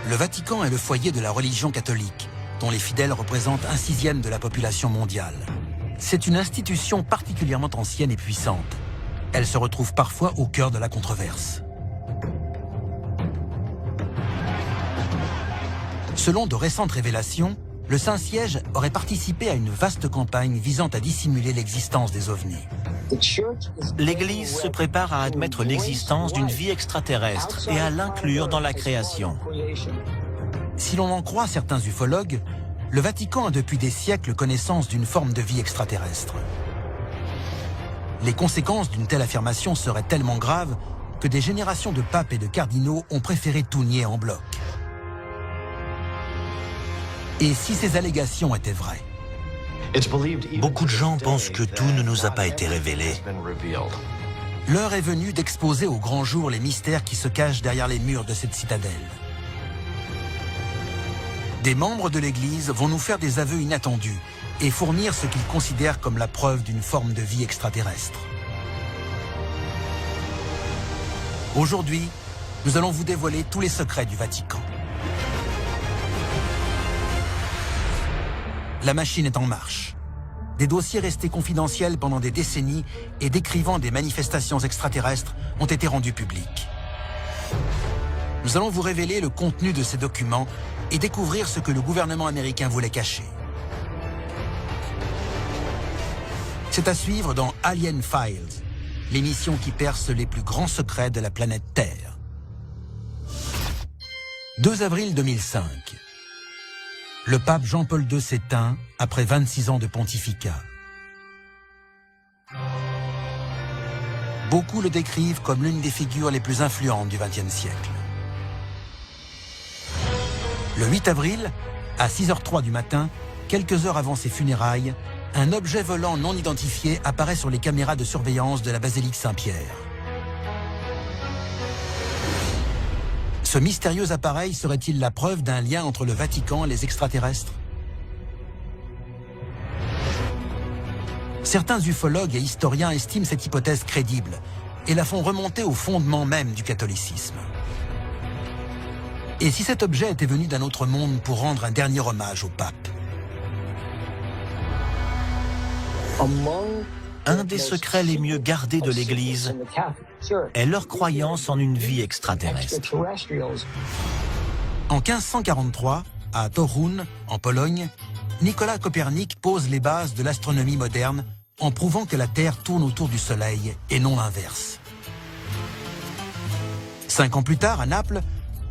Le Vatican est le foyer de la religion catholique, dont les fidèles représentent 1/6 de la population mondiale. C'est une institution particulièrement ancienne et puissante. Elle se retrouve parfois au cœur de la controverse. Selon de récentes révélations, le Saint-Siège aurait participé à une vaste campagne visant à dissimuler l'existence des ovnis. L'Église se prépare à admettre l'existence d'une vie extraterrestre et à l'inclure dans la création. Si l'on en croit certains ufologues, le Vatican a depuis des siècles connaissance d'une forme de vie extraterrestre. Les conséquences d'une telle affirmation seraient tellement graves que des générations de papes et de cardinaux ont préféré tout nier en bloc. Et si ces allégations étaient vraies? Beaucoup de gens pensent que tout ne nous a pas été révélé. L'heure est venue d'exposer au grand jour les mystères qui se cachent derrière les murs de cette citadelle. Des membres de l'Église vont nous faire des aveux inattendus et fournir ce qu'ils considèrent comme la preuve d'une forme de vie extraterrestre. Aujourd'hui, nous allons vous dévoiler tous les secrets du Vatican. La machine est en marche. Des dossiers restés confidentiels pendant des décennies et décrivant des manifestations extraterrestres ont été rendus publics. Nous allons vous révéler le contenu de ces documents et découvrir ce que le gouvernement américain voulait cacher. C'est à suivre dans Alien Files, l'émission qui perce les plus grands secrets de la planète Terre. 2 avril 2005. Le pape Jean-Paul II s'éteint après 26 ans de pontificat. Beaucoup le décrivent comme l'une des figures les plus influentes du XXe siècle. Le 8 avril, à 6h03 du matin, quelques heures avant ses funérailles, un objet volant non identifié apparaît sur les caméras de surveillance de la basilique Saint-Pierre. Ce mystérieux appareil serait-il la preuve d'un lien entre le Vatican et les extraterrestres? Certains ufologues et historiens estiment cette hypothèse crédible et la font remonter au fondement même du catholicisme. Et si cet objet était venu d'un autre monde pour rendre un dernier hommage au pape? Un des secrets les mieux gardés de l'Église est leur croyance en une vie extraterrestre. En 1543, à Toruń, en Pologne, Nicolas Copernic pose les bases de l'astronomie moderne en prouvant que la Terre tourne autour du Soleil et non l'inverse. 5 ans plus tard, à Naples,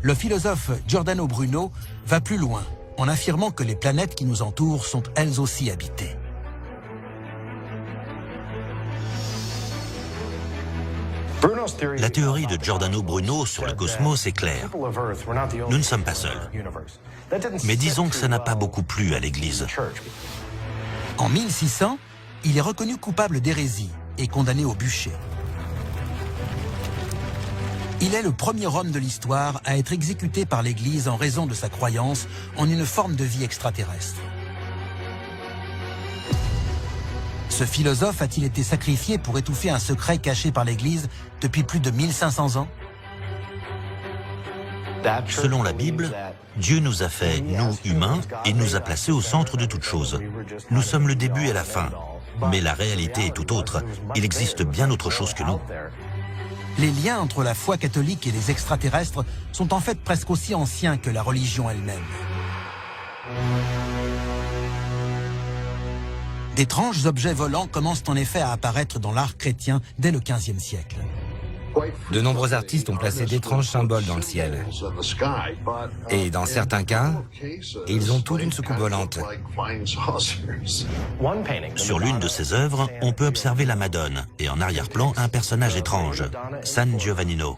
le philosophe Giordano Bruno va plus loin en affirmant que les planètes qui nous entourent sont elles aussi habitées. La théorie de Giordano Bruno sur le cosmos est claire. Nous ne sommes pas seuls. Mais disons que ça n'a pas beaucoup plu à l'Église. En 1600, il est reconnu coupable d'hérésie et condamné au bûcher. Il est le premier homme de l'histoire à être exécuté par l'Église en raison de sa croyance en une forme de vie extraterrestre. Ce philosophe a-t-il été sacrifié pour étouffer un secret caché par l'Église depuis plus de 1500 ans? Selon la Bible, Dieu nous a fait, nous, humains, et nous a placés au centre de toute chose. Nous sommes le début et la fin. Mais la réalité est tout autre. Il existe bien autre chose que nous. Les liens entre la foi catholique et les extraterrestres sont en fait presque aussi anciens que la religion elle-même. D'étranges objets volants commencent en effet à apparaître dans l'art chrétien dès le XVe siècle. De nombreux artistes ont placé d'étranges symboles dans le ciel. Et dans certains cas, ils ont tout d'une soucoupe volante. Sur l'une de ses œuvres, on peut observer la Madone et en arrière-plan un personnage étrange, San Giovannino.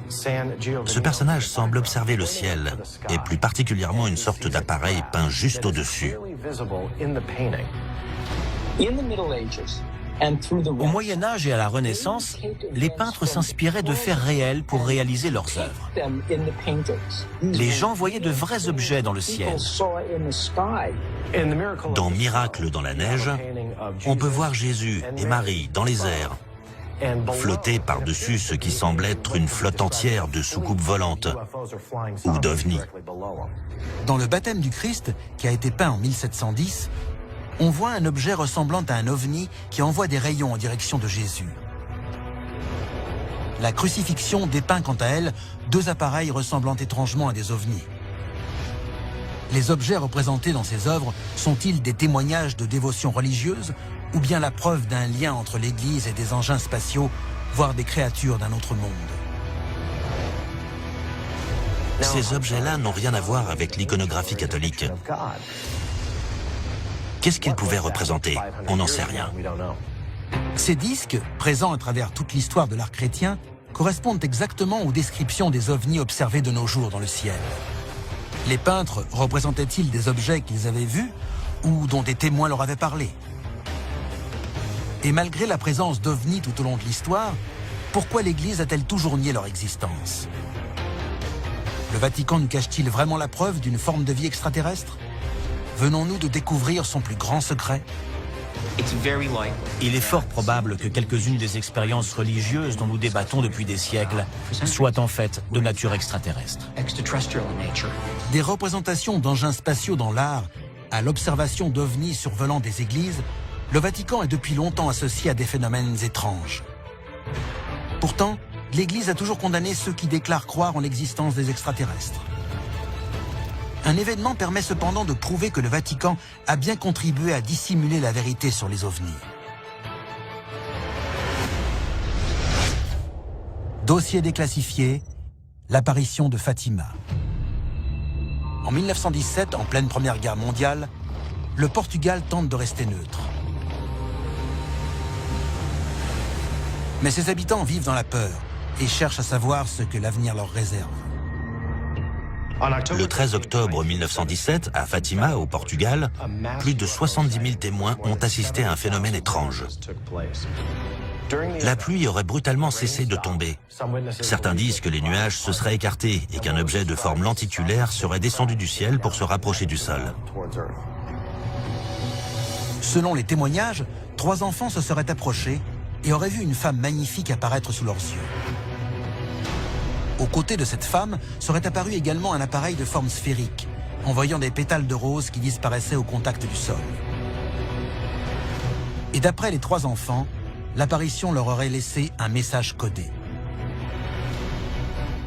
Ce personnage semble observer le ciel et plus particulièrement une sorte d'appareil peint juste au-dessus. Au Moyen-Âge et à la Renaissance, les peintres s'inspiraient de faits réels pour réaliser leurs œuvres. Les gens voyaient de vrais objets dans le ciel. Dans Miracle dans la neige, on peut voir Jésus et Marie dans les airs. flotter par-dessus ce qui semble être une flotte entière de soucoupes volantes ou d'ovnis. Dans le baptême du Christ, qui a été peint en 1710, on voit un objet ressemblant à un ovni qui envoie des rayons en direction de Jésus. La crucifixion dépeint quant à elle 2 appareils ressemblant étrangement à des ovnis. Les objets représentés dans ces œuvres sont-ils des témoignages de dévotion religieuse ou bien la preuve d'un lien entre l'Église et des engins spatiaux, voire des créatures d'un autre monde? Ces objets-là n'ont rien à voir avec l'iconographie catholique. Qu'est-ce qu'ils pouvaient représenter? On n'en sait rien. Ces disques, présents à travers toute l'histoire de l'art chrétien, correspondent exactement aux descriptions des ovnis observés de nos jours dans le ciel. Les peintres représentaient-ils des objets qu'ils avaient vus ou dont des témoins leur avaient parlé? Et malgré la présence d'ovnis tout au long de l'histoire, pourquoi l'Église a-t-elle toujours nié leur existence? Le Vatican nous cache-t-il vraiment la preuve d'une forme de vie extraterrestre? Venons-nous de découvrir son plus grand secret? Il est fort probable que quelques-unes des expériences religieuses dont nous débattons depuis des siècles soient en fait de nature extraterrestre. Des représentations d'engins spatiaux dans l'art à l'observation d'ovnis survolant des églises, le Vatican est depuis longtemps associé à des phénomènes étranges. Pourtant, l'Église a toujours condamné ceux qui déclarent croire en l'existence des extraterrestres. Un événement permet cependant de prouver que le Vatican a bien contribué à dissimuler la vérité sur les ovnis. Dossier déclassifié, l'apparition de Fatima. En 1917, en pleine Première Guerre mondiale, le Portugal tente de rester neutre. Mais ses habitants vivent dans la peur et cherchent à savoir ce que l'avenir leur réserve. Le 13 octobre 1917, à Fatima, au Portugal, plus de 70 000 témoins ont assisté à un phénomène étrange. La pluie aurait brutalement cessé de tomber. Certains disent que les nuages se seraient écartés et qu'un objet de forme lenticulaire serait descendu du ciel pour se rapprocher du sol. Selon les témoignages, 3 enfants se seraient approchés et auraient vu une femme magnifique apparaître sous leurs yeux. Aux côtés de cette femme serait apparu également un appareil de forme sphérique, envoyant des pétales de rose qui disparaissaient au contact du sol. Et d'après les 3 enfants, l'apparition leur aurait laissé un message codé.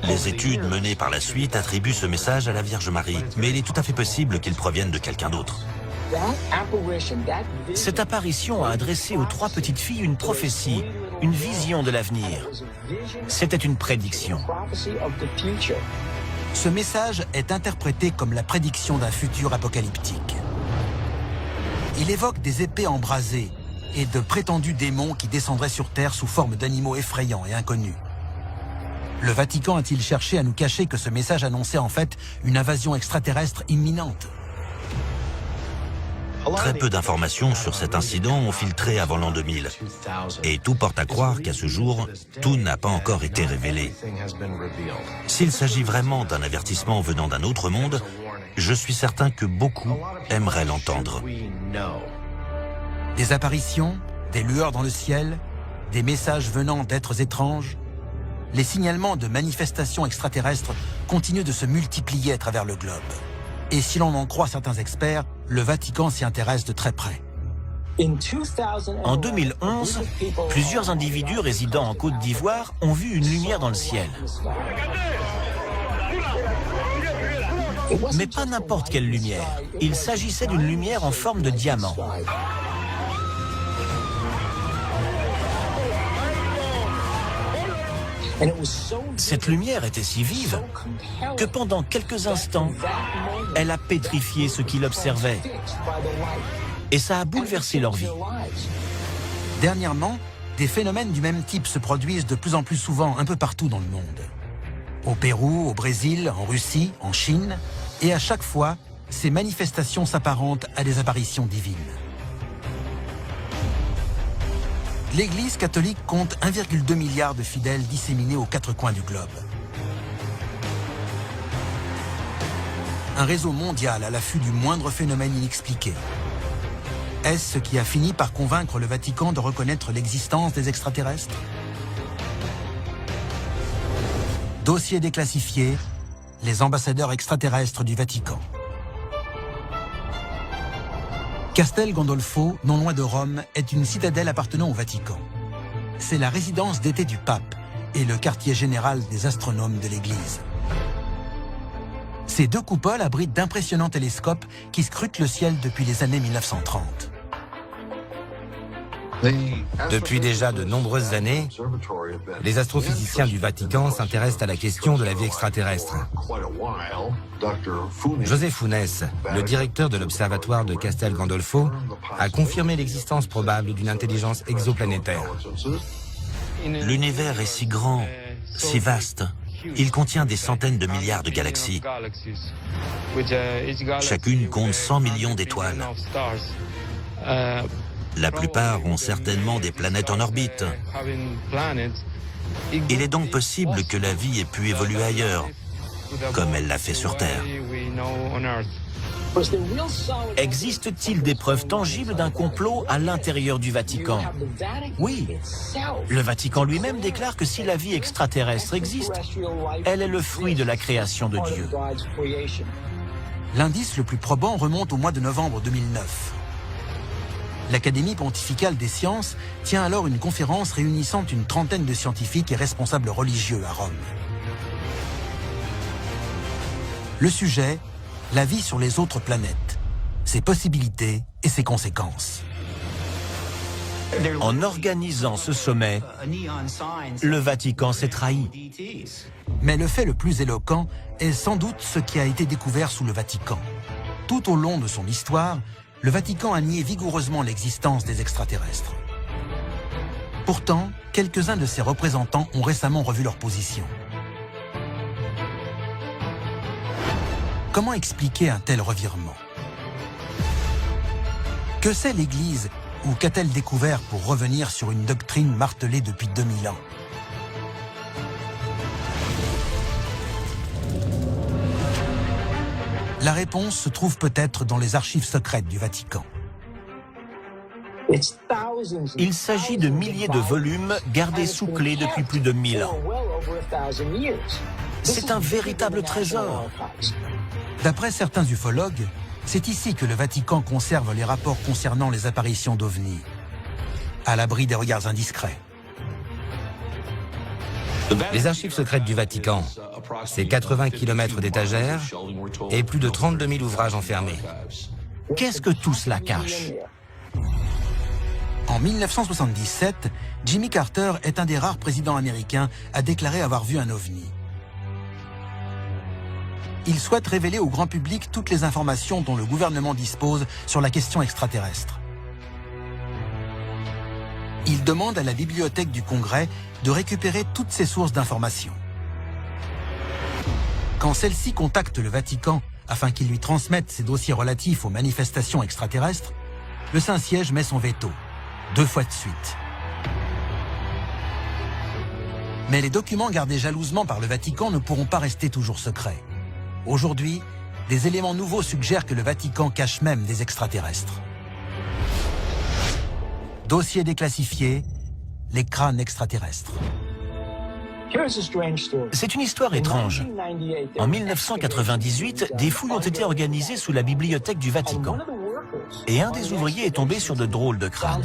Les études menées par la suite attribuent ce message à la Vierge Marie, mais il est tout à fait possible qu'il provienne de quelqu'un d'autre. Cette apparition a adressé aux 3 petites filles une prophétie, une vision de l'avenir. C'était une prédiction. Ce message est interprété comme la prédiction d'un futur apocalyptique. Il évoque des épées embrasées et de prétendus démons qui descendraient sur Terre sous forme d'animaux effrayants et inconnus. Le Vatican a-t-il cherché à nous cacher que ce message annonçait en fait une invasion extraterrestre imminente? Très peu d'informations sur cet incident ont filtré avant l'an 2000. Et tout porte à croire qu'à ce jour, tout n'a pas encore été révélé. S'il s'agit vraiment d'un avertissement venant d'un autre monde, je suis certain que beaucoup aimeraient l'entendre. Des apparitions, des lueurs dans le ciel, des messages venant d'êtres étranges. Les signalements de manifestations extraterrestres continuent de se multiplier à travers le globe. Et si l'on en croit certains experts, le Vatican s'y intéresse de très près. En 2011, plusieurs individus résidant en Côte d'Ivoire ont vu une lumière dans le ciel. Mais pas n'importe quelle lumière. Il s'agissait d'une lumière en forme de diamant. Cette lumière était si vive que pendant quelques instants, elle a pétrifié ceux qui l'observaient. Et ça a bouleversé leur vie. Dernièrement, des phénomènes du même type se produisent de plus en plus souvent un peu partout dans le monde. Au Pérou, au Brésil, en Russie, en Chine, et à chaque fois, ces manifestations s'apparentent à des apparitions divines. L'Église catholique compte 1,2 milliard de fidèles disséminés aux 4 coins du globe. Un réseau mondial à l'affût du moindre phénomène inexpliqué. Est-ce ce qui a fini par convaincre le Vatican de reconnaître l'existence des extraterrestres? Dossier déclassifié, les ambassadeurs extraterrestres du Vatican. Castel Gandolfo, non loin de Rome, est une citadelle appartenant au Vatican. C'est la résidence d'été du pape et le quartier général des astronomes de l'Église. Ces deux coupoles abritent d'impressionnants télescopes qui scrutent le ciel depuis les années 1930. Depuis déjà de nombreuses années, les astrophysiciens du Vatican s'intéressent à la question de la vie extraterrestre. José Funes, le directeur de l'observatoire de Castel Gandolfo, a confirmé l'existence probable d'une intelligence exoplanétaire. L'univers est si grand, si vaste. Il contient des centaines de milliards de galaxies. Chacune compte 100 millions d'étoiles. La plupart ont certainement des planètes en orbite. Il est donc possible que la vie ait pu évoluer ailleurs, comme elle l'a fait sur Terre. Existe-t-il des preuves tangibles d'un complot à l'intérieur du Vatican? Oui. Le Vatican lui-même déclare que si la vie extraterrestre existe, elle est le fruit de la création de Dieu. L'indice le plus probant remonte au mois de novembre 2009. L'Académie pontificale des sciences tient alors une conférence réunissant une trentaine de scientifiques et responsables religieux à Rome. Le sujet, la vie sur les autres planètes, ses possibilités et ses conséquences. En organisant ce sommet, le Vatican s'est trahi. Mais le fait le plus éloquent est sans doute ce qui a été découvert sous le Vatican. Tout au long de son histoire, le Vatican a nié vigoureusement l'existence des extraterrestres. Pourtant, quelques-uns de ses représentants ont récemment revu leur position. Comment expliquer un tel revirement? Que sait l'Église ou qu'a-t-elle découvert pour revenir sur une doctrine martelée depuis 2000 ans? La réponse se trouve peut-être dans les archives secrètes du Vatican. Il s'agit de milliers de volumes gardés sous clé depuis plus de 1000 ans. C'est un véritable trésor. D'après certains ufologues, c'est ici que le Vatican conserve les rapports concernant les apparitions d'OVNI, à l'abri des regards indiscrets. Les archives secrètes du Vatican, c'est 80 km d'étagères et plus de 32 000 ouvrages enfermés. Qu'est-ce que tout cela cache? En 1977, Jimmy Carter est un des rares présidents américains à déclarer avoir vu un OVNI. Il souhaite révéler au grand public toutes les informations dont le gouvernement dispose sur la question extraterrestre. Il demande à la Bibliothèque du Congrès de récupérer toutes ces sources d'informations. Quand celle-ci contacte le Vatican afin qu'il lui transmette ses dossiers relatifs aux manifestations extraterrestres, le Saint-Siège met son veto, 2 fois de suite. Mais les documents gardés jalousement par le Vatican ne pourront pas rester toujours secrets. Aujourd'hui, des éléments nouveaux suggèrent que le Vatican cache même des extraterrestres. Dossier déclassifié, les crânes extraterrestres. C'est une histoire étrange. En 1998, des fouilles ont été organisées sous la bibliothèque du Vatican. Et un des ouvriers est tombé sur de drôles de crânes.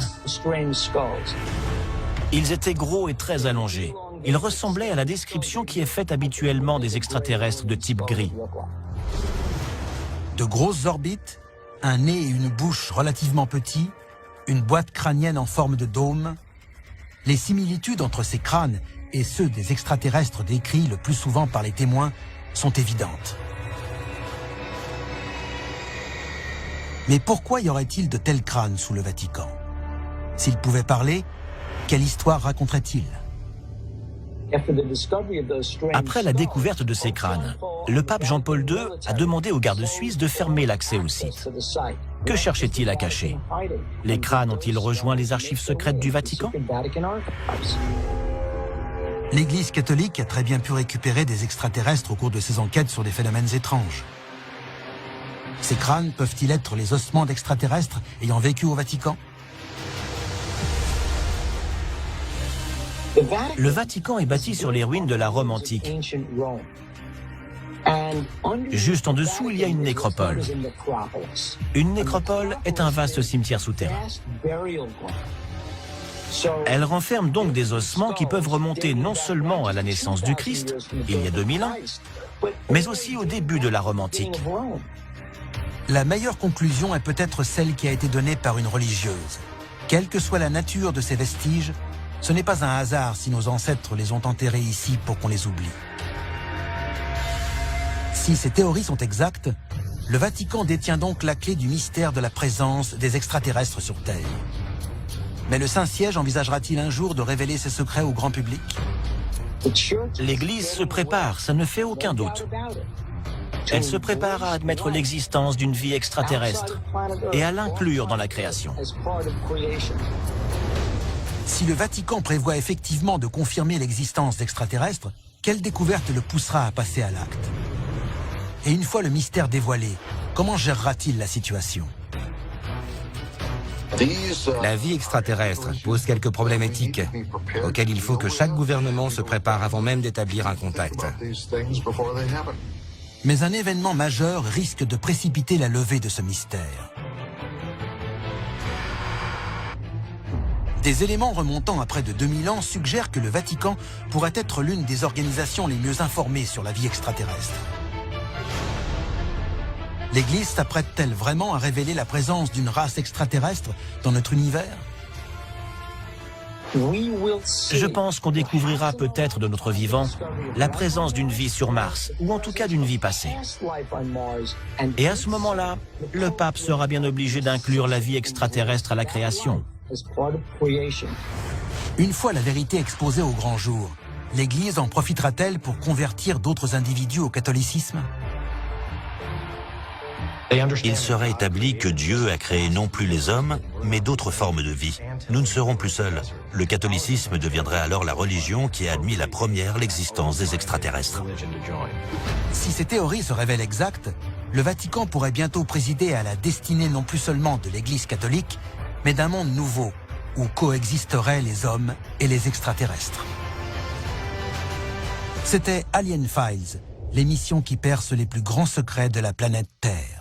Ils étaient gros et très allongés. Ils ressemblaient à la description qui est faite habituellement des extraterrestres de type gris. De grosses orbites, un nez et une bouche relativement petits, une boîte crânienne en forme de dôme. Les similitudes entre ces crânes et ceux des extraterrestres décrits le plus souvent par les témoins sont évidentes. Mais pourquoi y aurait-il de tels crânes sous le Vatican? S'ils pouvaient parler, quelle histoire raconteraient-ils? Après la découverte de ces crânes, le pape Jean-Paul II a demandé aux gardes suisses de fermer l'accès au site. Que cherchait-il à cacher? Les crânes ont-ils rejoint les archives secrètes du Vatican? L'Église catholique a très bien pu récupérer des extraterrestres au cours de ses enquêtes sur des phénomènes étranges. Ces crânes peuvent-ils être les ossements d'extraterrestres ayant vécu au Vatican? Le Vatican est bâti sur les ruines de la Rome antique. Juste en dessous, il y a une nécropole. Une nécropole est un vaste cimetière souterrain. Elle renferme donc des ossements qui peuvent remonter non seulement à la naissance du Christ, il y a 2000 ans, mais aussi au début de la Rome antique. La meilleure conclusion est peut-être celle qui a été donnée par une religieuse. Quelle que soit la nature de ces vestiges, ce n'est pas un hasard si nos ancêtres les ont enterrés ici pour qu'on les oublie. Si ces théories sont exactes, le Vatican détient donc la clé du mystère de la présence des extraterrestres sur Terre. Mais le Saint-Siège envisagera-t-il un jour de révéler ses secrets au grand public? L'Église se prépare, ça ne fait aucun doute. Elle se prépare à admettre l'existence d'une vie extraterrestre et à l'inclure dans la création. Si le Vatican prévoit effectivement de confirmer l'existence d'extraterrestres, quelle découverte le poussera à passer à l'acte? Et une fois le mystère dévoilé, comment gérera-t-il la situation? La vie extraterrestre pose quelques problèmes éthiques auxquels il faut que chaque gouvernement se prépare avant même d'établir un contact. Mais un événement majeur risque de précipiter la levée de ce mystère. Des éléments remontant à près de 2000 ans suggèrent que le Vatican pourrait être l'une des organisations les mieux informées sur la vie extraterrestre. L'Église s'apprête-t-elle vraiment à révéler la présence d'une race extraterrestre dans notre univers? Je pense qu'on découvrira peut-être de notre vivant la présence d'une vie sur Mars, ou en tout cas d'une vie passée. Et à ce moment-là, le pape sera bien obligé d'inclure la vie extraterrestre à la création. Une fois la vérité exposée au grand jour, l'Église en profitera-t-elle pour convertir d'autres individus au catholicisme? Il serait établi que Dieu a créé non plus les hommes, mais d'autres formes de vie. Nous ne serons plus seuls. Le catholicisme deviendrait alors la religion qui a admis la première l'existence des extraterrestres. Si ces théories se révèlent exactes, le Vatican pourrait bientôt présider à la destinée non plus seulement de l'Église catholique, mais d'un monde nouveau, où coexisteraient les hommes et les extraterrestres. C'était Alien Files, l'émission qui perce les plus grands secrets de la planète Terre.